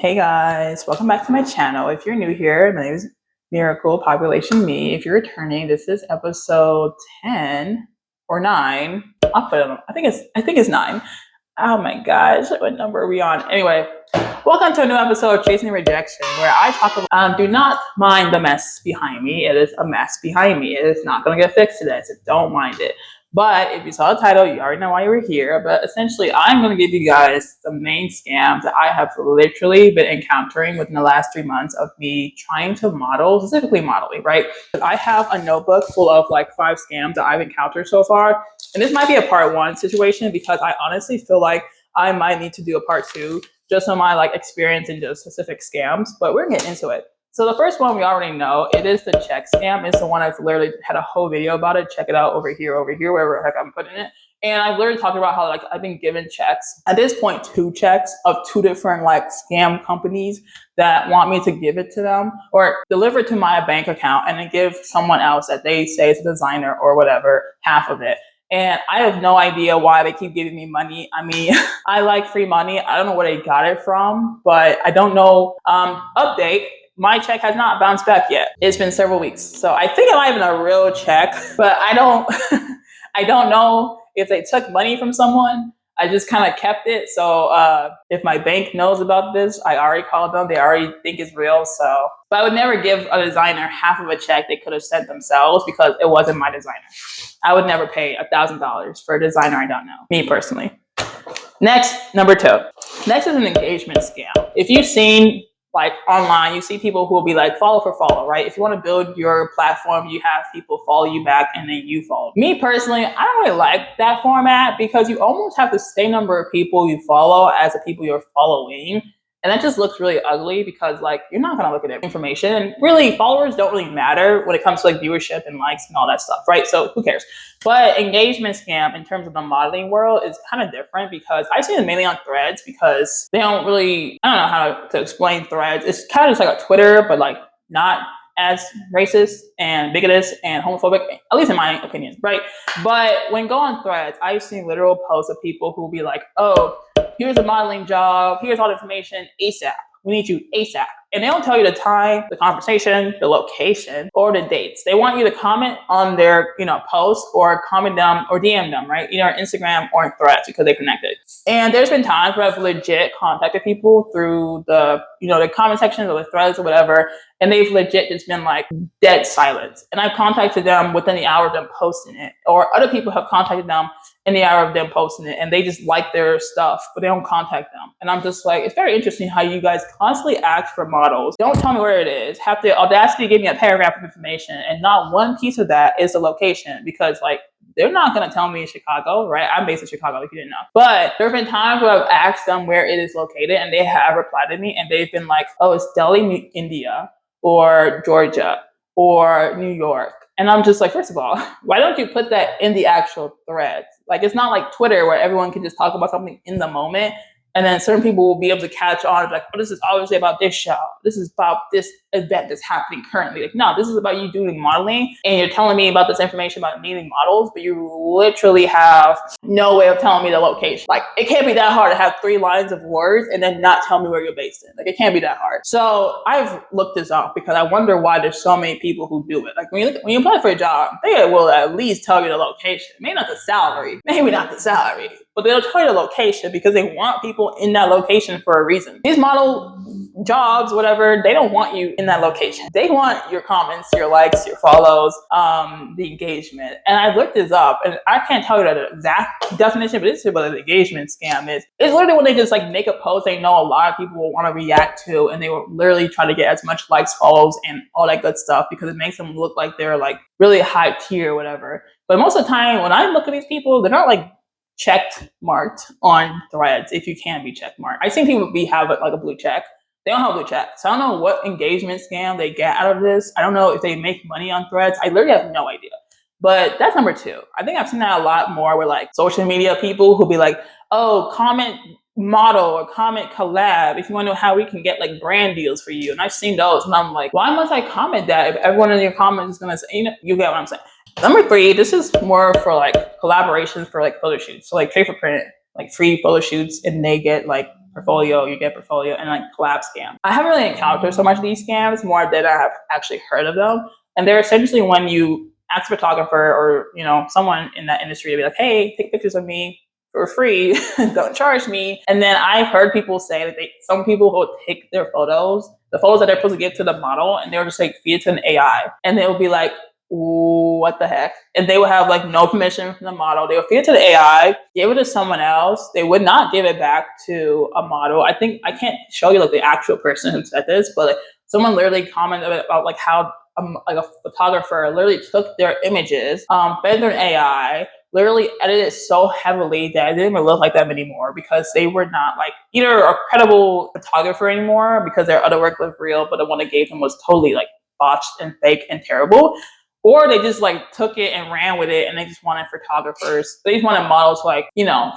Hey guys, welcome back to my channel. If you're new here, my name is Miracle Population Me. If you're returning, this is episode 10 or 9. I'll put it on. I think it's 9. Oh my gosh, what number are we on? Anyway, welcome to a new episode of Chasing Rejection, where I talk about do not mind the mess behind me. It is a mess behind me. It is not gonna get fixed today, so don't mind it. But if you saw the title, you already know why you were here. But essentially, I'm going to give you guys the main scams that I have literally been encountering within the last 3 months of me trying to model, specifically modeling, right? I have a notebook full of like 5 scams that I've encountered so far. And this might be a part 1 situation because I honestly feel like I might need to do a part 2 just on my like experience in just specific scams. But we're going to get into it. So the first one we already know, it is the check scam. It's the one I've literally had a whole video about it. Check it out over here, wherever the heck I'm putting it. And I've literally talked about how like I've been given checks. At this point, 2 checks of 2 different like scam companies that want me to give it to them or deliver it to my bank account and then give someone else that they say is a designer or whatever half of it. And I have no idea why they keep giving me money. I mean, I like free money. I don't know where they got it from, but I don't know. Update. My check has not bounced back yet. It's been several weeks. So I think it might have been a real check, but I don't I don't know if they took money from someone. I just kind of kept it. So if my bank knows about this, I already called them. They already think it's real. So, but I would never give a designer half of a check they could have sent themselves because it wasn't my designer. I would never pay $1,000 for a designer I don't know, me personally. Next, number 2. Next is an engagement scam. If you've seen like online, you see people who will be like follow for follow, right? If you want to build your platform, you have people follow you back and then you follow. Me personally, I don't really like that format because you almost have the same number of people you follow as the people you're following. And that just looks really ugly because like you're not gonna look at the information. And really followers don't really matter when it comes to like viewership and likes and all that stuff, right? So who cares? But engagement scam in terms of the modeling world is kind of different because I see it mainly on Threads because they don't really, I don't know how to explain Threads. It's kind of just like a Twitter, but like not as racist and bigotous and homophobic, at least in my opinion, right? But when go on Threads, I've seen literal posts of people who will be like, oh, here's a modeling job, here's all the information ASAP. We need you ASAP. And they don't tell you the time, the conversation, the location, or the dates. They want you to comment on their, post or comment them or DM them, right? Either on Instagram or in Threads because they connected. And there's been times where I've legit contacted people through the, the comment sections or the Threads or whatever, and they've legit just been like dead silence. And I've contacted them within the hour of them posting it, or other people have contacted them in the hour of them posting it, and they just like their stuff, but they don't contact them. And I'm just like, it's very interesting how you guys constantly ask for models. Don't tell me where it is. Have the audacity to give me a paragraph of information, and not one piece of that is the location because like they're not going to tell me Chicago, right? I'm based in Chicago, if you didn't know. But there have been times where I've asked them where it is located, and they have replied to me, and they've been like, oh, it's Delhi, India, or Georgia, or New York. And I'm just like, first of all, why don't you put that in the actual threads? Like, it's not like Twitter where everyone can just talk about something in the moment. And then certain people will be able to catch on, like, oh, this is obviously about this show. This is about this event that's happening currently. Like, no, this is about you doing modeling. And you're telling me about this information about needing models, but you literally have no way of telling me the location. Like, it can't be that hard to have 3 lines of words and then not tell me where you're based in. Like, it can't be that hard. So I've looked this up because I wonder why there's so many people who do it. Like, when you apply for a job, they will at least tell you the location. Maybe not the salary. Maybe not the salary. But they'll tell you the location because they want people in that location for a reason. These model jobs, whatever, they don't want you in that location. They want your comments, your likes, your follows, the engagement. And I looked this up, and I can't tell you the exact definition, but this is what an engagement scam is. It's literally when they just like make a post they know a lot of people will want to react to, and they will literally try to get as much likes, follows, and all that good stuff because it makes them look like they're like really high tier or whatever. But most of the time, when I look at these people, they're not like checked marked on Threads if you can be check marked. I've seen people have like a blue check. They don't have a blue check. So I don't know what engagement scam they get out of this. I don't know if they make money on Threads. I literally have no idea. But that's number 2. I think I've seen that a lot more with like social media people who'll be like, oh, comment model or comment collab if you want to know how we can get like brand deals for you. And I've seen those and I'm like, why must I comment that if everyone in your comments is going to say, you get what I'm saying. Number 3, this is more for like collaborations for like photo shoots. So like Trade for Print, like free photo shoots, and they get like portfolio, you get portfolio, and like collab scam. I haven't really encountered so much of these scams, more than I have actually heard of them. And they're essentially when you ask a photographer or someone in that industry to be like, hey, take pictures of me for free, don't charge me. And then I've heard people say that some people will take their photos, the photos that they're supposed to give to the model, and they'll just like feed it to an AI, and they'll be like, what the heck? And they would have like no permission from the model. They would feed it to the AI, give it to someone else. They would not give it back to a model. I think I can't show you like the actual person who said this, but like, someone literally commented about like how like a photographer literally took their images, fed their AI, literally edited it so heavily that it didn't even look like them anymore because they were not like either a credible photographer anymore because their other work looked real, but the one they gave them was totally like botched and fake and terrible. Or they just like took it and ran with it and they just wanted photographers. They just wanted models like,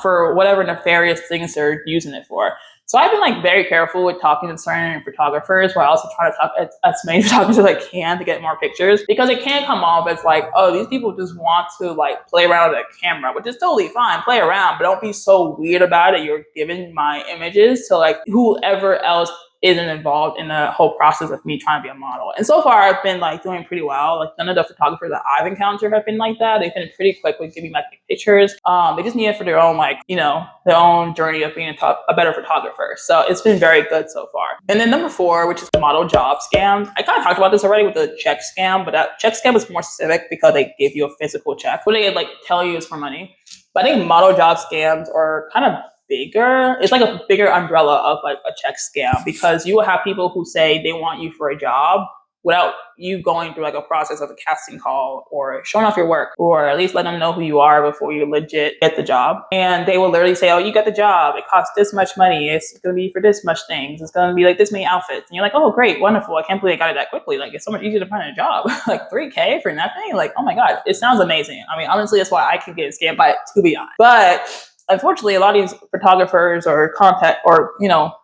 for whatever nefarious things they're using it for. So I've been like very careful with talking to certain photographers while also trying to talk as many photographers as I can to get more pictures, because it can come off as like, oh, these people just want to like play around with a camera, which is totally fine. Play around, but don't be so weird about it. You're giving my images to like whoever else isn't involved in the whole process of me trying to be a model. And so far I've been like doing pretty well. Like none of the photographers that I've encountered have been like that. They've been pretty quick with giving me like pictures. They just need it for their own like, their own journey of being a better photographer. So it's been very good so far. And then number 4, which is model job scams. I kind of talked about this already with the check scam, but that check scam is more specific because they give you a physical check. What they like tell you is for money. But I think model job scams are kind of bigger. It's like a bigger umbrella of like a check scam, because you will have people who say they want you for a job without you going through like a process of a casting call or showing off your work, or at least let them know who you are before you legit get the job. And they will literally say, oh, you got the job. It costs this much money. It's going to be for this much things. It's going to be like this many outfits. And you're like, oh, great, wonderful. I can't believe I got it that quickly. Like, it's so much easier to find a job. Like $3K for nothing. Like, oh my God, it sounds amazing. I mean, honestly, that's why I can get scammed by it, to be honest. But unfortunately, a lot of these photographers or contact or,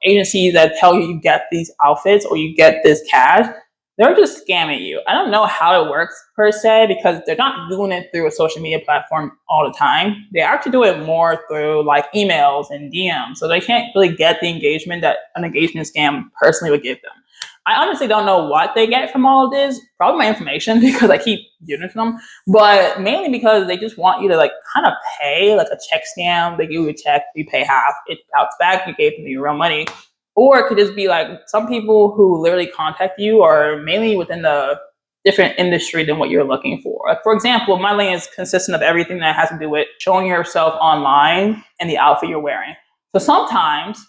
agencies that tell you get these outfits or you get this cash, they're just scamming you. I don't know how it works per se, because they're not doing it through a social media platform all the time. They actually do it more through like emails and DMs. So they can't really get the engagement that an engagement scam personally would give them. I honestly don't know what they get from all of this. Probably my information, because I keep giving it to them. But mainly because they just want you to like kind of pay, like a check scam. They give you a check, you pay half, it bounced back, you gave them your real money. Or it could just be like some people who literally contact you are mainly within the different industry than what you're looking for. Like, for example, my lane is consistent of everything that has to do with showing yourself online and the outfit you're wearing. So sometimes,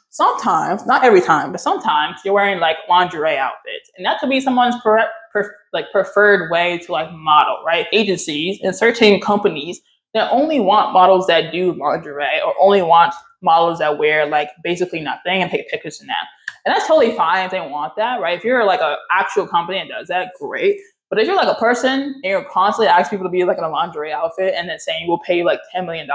not every time, but sometimes you're wearing like lingerie outfits. And that could be someone's preferred way to like model, right? Agencies and certain companies that only want models that do lingerie, or only want models that wear like basically nothing and take pictures in that. And that's totally fine if they want that, right? If you're like an actual company that does that, great. But if you're like a person and you're constantly asking people to be like in a lingerie outfit and then saying we'll pay you like $10 million,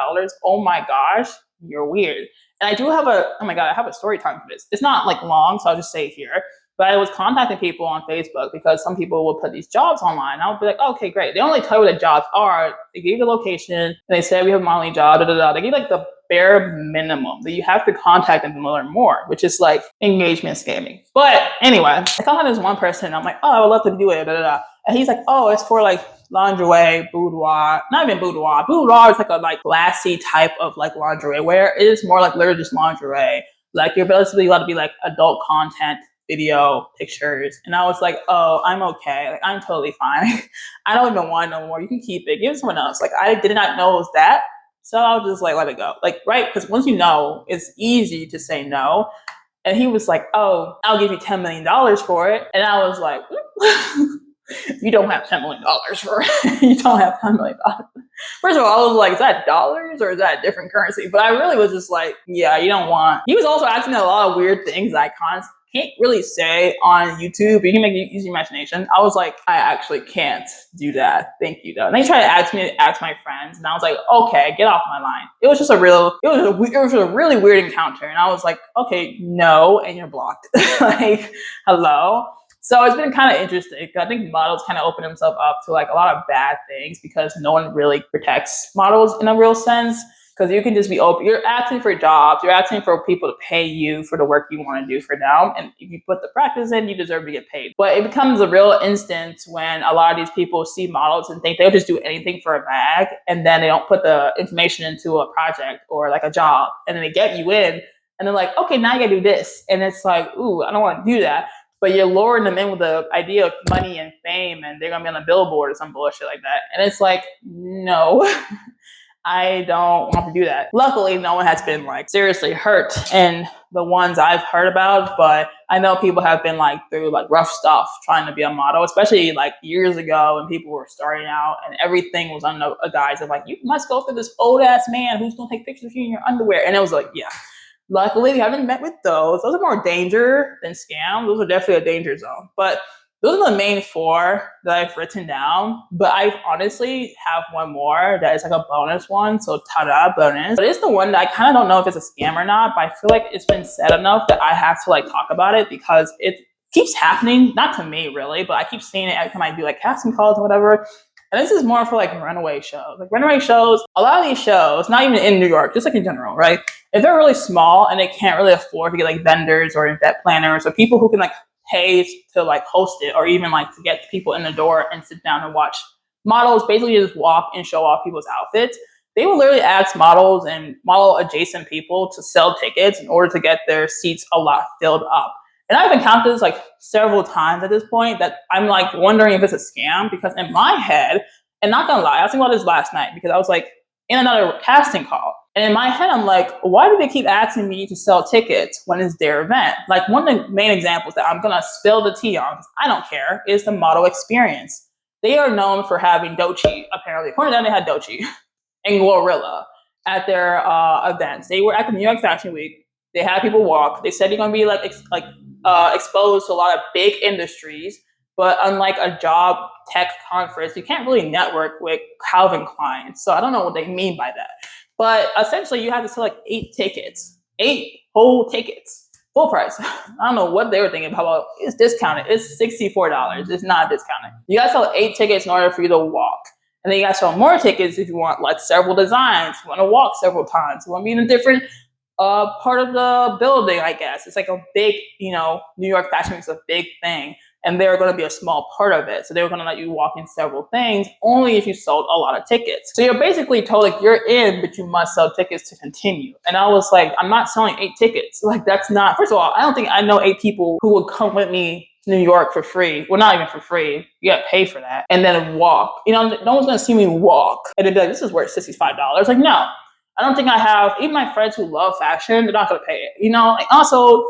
oh my gosh, you're weird. And I do have I have a story time for this. It's not like long, so I'll just say it here. But I was contacting people on Facebook because some people will put these jobs online. I'll be like, okay, great. They only tell you what the jobs are. They give you the location, and they say we have a modeling job, da da da. They give like the bare minimum that you have to contact them to learn more, which is like engagement scamming. But anyway, I contacted this one person. I'm like, oh, I would love to do it, da da da. And he's like, oh, it's for like lingerie, boudoir, not even boudoir. Boudoir is like a like classy type of like lingerie wear. It is more like literally just lingerie. Like you're basically allowed to be like adult content, video, pictures. And I was like, oh, I'm okay. Like I'm totally fine. I don't even want no more. You can keep it. Give it to someone else. Like I did not know it was that. So I'll just like let it go. Like, right? Because once you know, it's easy to say no. And he was like, oh, I'll give you $10 million for it. And I was like, you don't have $10 million for it. You don't have $10 million. First of all, I was like, is that dollars or is that a different currency? But I really was just like, yeah, you don't want. He was also asking me a lot of weird things that I can't really say on YouTube. You can use your imagination. I was like, I actually can't do that. Thank you, though. And they tried to ask my friends, and I was like, okay, get off my line. It was just a really weird encounter, and I was like, okay, no, and you're blocked. Like, hello. So it's been kind of interesting. I think models kind of open themselves up to like a lot of bad things because no one really protects models in a real sense. Because you can just be open. You're asking for jobs. You're asking for people to pay you for the work you want to do for them. And if you put the practice in, you deserve to get paid. But it becomes a real instance when a lot of these people see models and think they'll just do anything for a bag. And then they don't put the information into a project or like a job. And then they get you in. And they're like, okay, now you gotta do this. And it's like, ooh, I don't want to do that. But you're luring them in with the idea of money and fame and they're gonna be on a billboard or some bullshit like that. And it's like, no. I don't want to do that. Luckily, no one has been like seriously hurt in the ones I've heard about, but I know people have been like through like rough stuff trying to be a model, especially like years ago when people were starting out and everything was on a guise of like, you must go through this old ass man who's gonna take pictures of you in your underwear. And it was like, yeah. Luckily, we haven't met with those. Those are more danger than scam. Those are definitely a danger zone. But those are the main four that I've written down. But I honestly have one more that is like a bonus one. So ta-da, bonus. But it's the one that I kind of don't know if it's a scam or not. But I feel like it's been said enough that I have to like talk about it because it keeps happening. Not to me really, but I keep seeing it every time I do like casting calls or whatever. And this is more for like runaway shows. Like runaway shows, a lot of these shows, not even in New York, just like in general, right? If they're really small and they can't really afford to get like vendors or event planners or people who can like pay to like host it or even like to get people in the door and sit down and watch models basically just walk and show off people's outfits, they will literally ask models and model adjacent people to sell tickets in order to get their seats a lot filled up. And I've encountered this like several times at this point that I'm like wondering if it's a scam because in my head, and not gonna lie, I was thinking about this last night because I was like in another casting call. And in my head, I'm like, why do they keep asking me to sell tickets when it's their event? Like one of the main examples that I'm gonna spill the tea on, because I don't care, is the model experience. They are known for having Doechii, apparently. According to them, they had Doechii and Gorilla at their events. They were at the New York Fashion Week. They had people walk. They said you're gonna be like exposed to a lot of big industries, but unlike a job tech conference, you can't really network with Calvin Klein. So I don't know what they mean by that. But essentially, you have to sell like 8 tickets, 8 whole tickets, full price. I don't know what they were thinking about. It's discounted. It's $64. It's not discounted. You got to sell 8 tickets in order for you to walk. And then you got to sell more tickets if you want like several designs. You want to walk several times. You want to be in a different part of the building, I guess. It's like a big, New York Fashion Week is a big thing. And they're going to be a small part of it. So they were going to let you walk in several things only if you sold a lot of tickets. So you're basically told like you're in, but you must sell tickets to continue. And I was like, I'm not selling 8 tickets. Like that's not, first of all, I don't think I know 8 people who would come with me to New York for free. Well, not even for free. You got to pay for that. And then walk. No one's going to see me walk. And they'd be like, this is worth $65. Like, no. I don't think I have, even my friends who love fashion, they're not going to pay it. Like, also,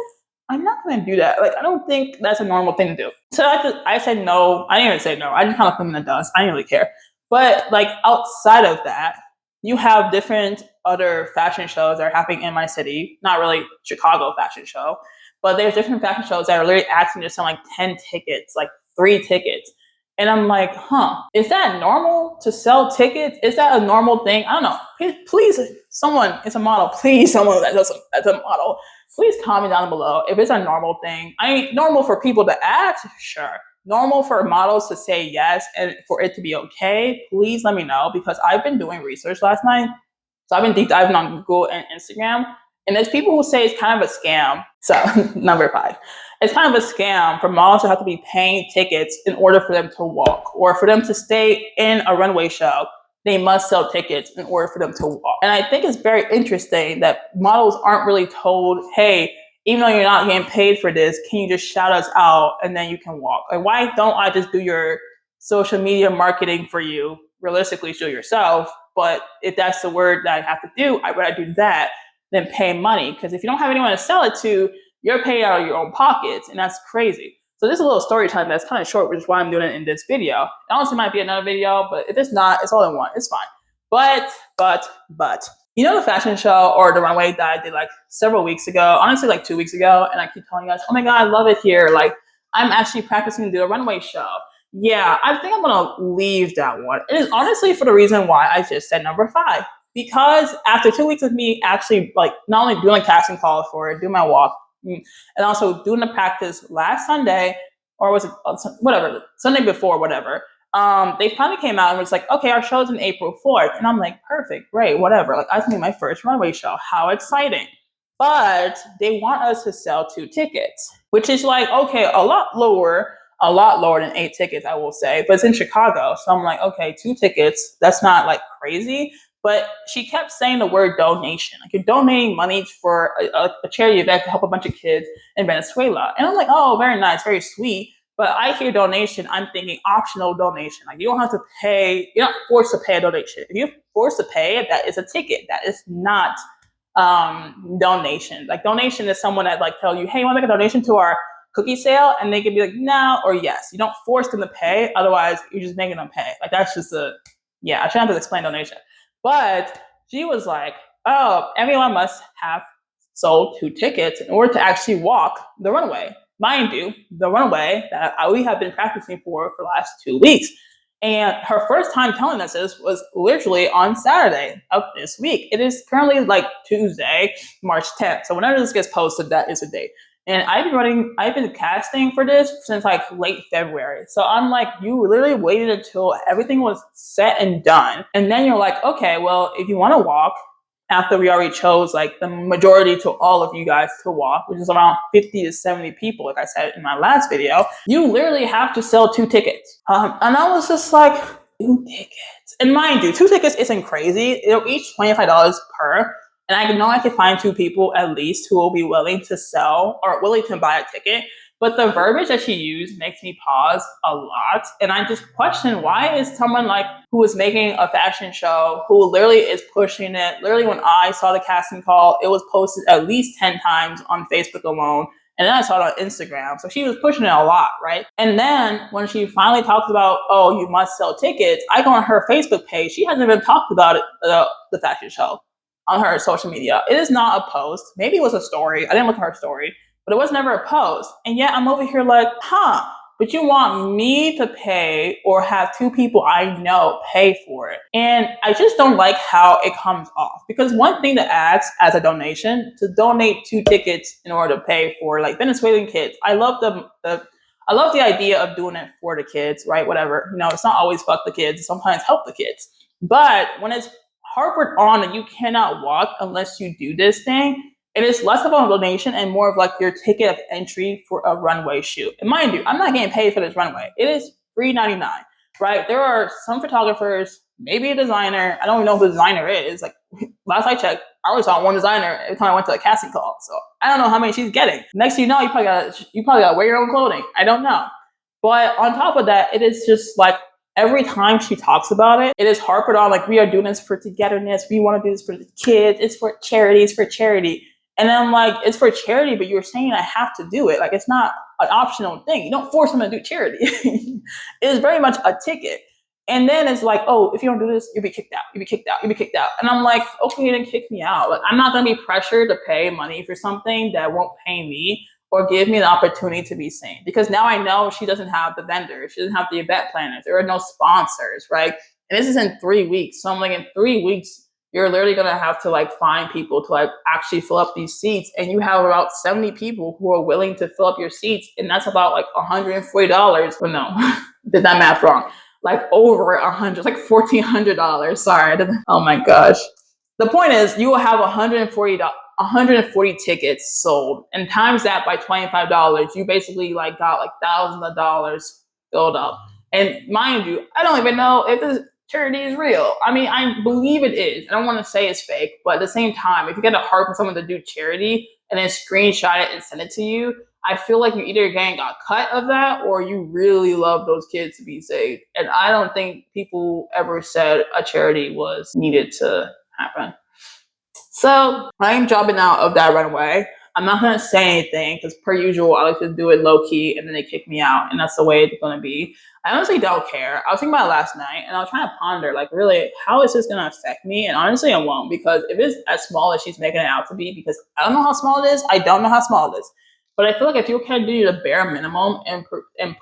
I'm not going to do that. Like, I don't think that's a normal thing to do. So I said no. I didn't even say no. I just kind of put them in the dust. I didn't really care. But like outside of that, you have different other fashion shows that are happening in my city. Not really Chicago fashion show, but there's different fashion shows that are literally asking to sell like 10 tickets, like 3 tickets. And I'm like, is that normal to sell tickets? Is that a normal thing? I don't know. Please, someone, it's a model. Please, someone that's a model. Please comment down below if it's a normal thing. I mean, normal for people to ask, sure. Normal for models to say yes and for it to be okay. Please let me know because I've been doing research last night. So I've been deep diving on Google and Instagram. And there's people who say it's kind of a scam. So number 5, it's kind of a scam for models to have to be paying tickets in order for them to walk or for them to stay in a runway show. They must sell tickets in order for them to walk. And I think it's very interesting that models aren't really told, hey, even though you're not getting paid for this, can you just shout us out and then you can walk? Like, why don't I just do your social media marketing for you? Realistically, do it yourself. But if that's the word that I have to do, I'd rather do that than pay money. Because if you don't have anyone to sell it to, you're paying out of your own pockets. And that's crazy. So this is a little story time that's kind of short, which is why I'm doing it in this video. It honestly might be another video, but if it's not, it's all in one. It's fine. But, the fashion show or the runway that I did like several weeks ago, honestly like 2 weeks ago, and I keep telling you guys, oh my God, I love it here. Like I'm actually practicing to do a runway show. Yeah, I think I'm gonna leave that one. It is honestly for the reason why I just said number 5. Because after 2 weeks of me actually like not only doing casting calls for it, doing my walk, and also doing the practice last Sunday, or was it whatever, Sunday before, whatever. They finally came out and was like, okay, our show's on April 4th. And I'm like, perfect, great, whatever. Like, I was making my first runway show. How exciting. But they want us to sell 2 tickets, which is like, okay, a lot lower than 8 tickets, I will say. But it's in Chicago. So I'm like, okay, 2 tickets, that's not like crazy. But she kept saying the word donation. Like, you're donating money for a charity event to help a bunch of kids in Venezuela. And I'm like, oh, very nice, very sweet. But I hear donation, I'm thinking optional donation. Like, you don't have to pay, you're not forced to pay a donation. If you're forced to pay, that is a ticket. That is not donation. Like, donation is someone that like tell you, hey, you want to make a donation to our cookie sale? And they can be like, no or yes. You don't force them to pay, otherwise you're just making them pay. Like, that's just I shouldn't have to explain donation. But she was like, oh, everyone must have sold 2 tickets in order to actually walk the runway. Mind you, the runway that we have been practicing for the last 2 weeks. And her first time telling us this was literally on Saturday of this week. It is currently like Tuesday, March 10th. So whenever this gets posted, that is the date. And I've been casting for this since like late February. So I'm like, you literally waited until everything was set and done. And then you're like, okay, well, if you want to walk, after we already chose like the majority to all of you guys to walk, which is around 50 to 70 people, like I said in my last video, you literally have to sell 2 tickets. And I was just like, 2 tickets. And mind you, 2 tickets isn't crazy. They're each $25 per. And I know I can find 2 people at least who will be willing to sell or willing to buy a ticket. But the verbiage that she used makes me pause a lot. And I just question, why is someone like who is making a fashion show, who literally is pushing it? Literally, when I saw the casting call, it was posted at least 10 times on Facebook alone. And then I saw it on Instagram. So she was pushing it a lot, right? And then when she finally talks about, oh, you must sell tickets, I go on her Facebook page. She hasn't even talked about it, the fashion show on her social media. It is not a post. Maybe it was a story. I didn't look at her story, but it was never a post. And yet I'm over here like, but you want me to pay or have 2 people I know pay for it. And I just don't like how it comes off. Because one thing to ask as a donation, to donate 2 tickets in order to pay for like Venezuelan kids. I love the idea of doing it for the kids, right? Whatever. It's not always fuck the kids, sometimes help the kids. But when it's harped on that you cannot walk unless you do this thing, it is less of a donation and more of like your ticket of entry for a runway shoot. And mind you, I'm not getting paid for this runway. It is $3.99, right? There are some photographers, maybe a designer. I don't even know who the designer is. Like, last I checked, I always saw one designer every time I went to a casting call. So I don't know how many she's getting. Next thing you know, you probably gotta wear your own clothing. I don't know. But on top of that, it is just like every time she talks about it, it is harped on like, we are doing this for togetherness. We want to do this for the kids. It's for charity. It's for charity. And then I'm like, it's for charity, but you're saying I have to do it. Like, it's not an optional thing. You don't force them to do charity. It is very much a ticket. And then it's like, oh, if you don't do this, you'll be kicked out. You'll be kicked out. You'll be kicked out. And I'm like, okay, then kick me out. Like, I'm not going to be pressured to pay money for something that won't pay me or give me an opportunity to be seen. Because now I know she doesn't have the vendors. She doesn't have the event planners. There are no sponsors, right? And this is in 3 weeks. So I'm like, in 3 weeks, you're literally going to have to like find people to like actually fill up these seats. And you have about 70 people who are willing to fill up your seats. And that's about like $140. Well, no, did that math wrong. Like over 100, like $1,400. Sorry. Oh my gosh. The point is, you will have $140 tickets sold, and times that by $25, you basically like got like thousands of dollars filled up. And mind you, I don't even know if this charity is real. I mean, I believe it is. I don't want to say it's fake, but at the same time, if you get a heart from someone to do charity and then screenshot it and send it to you, I feel like you either getting a cut of that or you really love those kids to be saved. And I don't think people ever said a charity was needed to happen. So I am dropping out of that runway. I'm not going to say anything because, per usual, I like to do it low key and then they kick me out, and that's the way it's going to be. I honestly don't care. I was thinking about it last night and I was trying to ponder, like, really, how is this going to affect me? And honestly, it won't, because if it's as small as she's making it out to be, because I don't know how small it is, I don't know how small it is. But I feel like if you can do the bare minimum and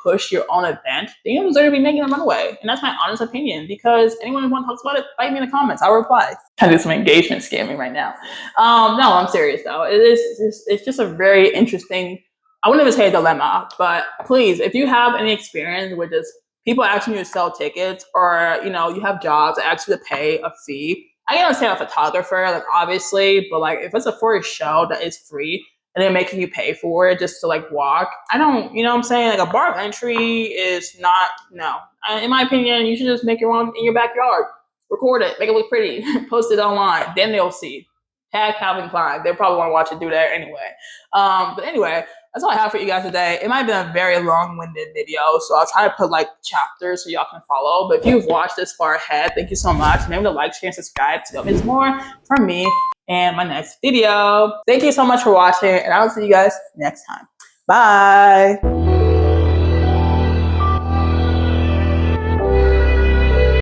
push your own event, then you deserve to be making a runway. And that's my honest opinion. Because anyone who wants to talk about it, write me in the comments. I'll reply. I do some engagement scamming right now. No, I'm serious though. It's just a very interesting. I wouldn't even say a dilemma, but please, if you have any experience with just people asking you to sell tickets, or you have jobs that ask you to pay a fee. I can understand a photographer, like obviously, but like if it's for a show that is free and they're making you pay for it just to like walk, I don't, what I'm saying? Like a bar of entry is not, no. In my opinion, you should just make your own in your backyard, record it, make it look pretty, post it online, then they'll see. Tag Calvin Klein. They'll probably want to watch it do that anyway. But anyway, that's all I have for you guys today. It might have been a very long-winded video, so I'll try to put like chapters so y'all can follow. But if you've watched this far ahead, thank you so much. Remember to like, share, and subscribe to get more from me and my next video. Thank you so much for watching, and I'll see you guys next time. Bye.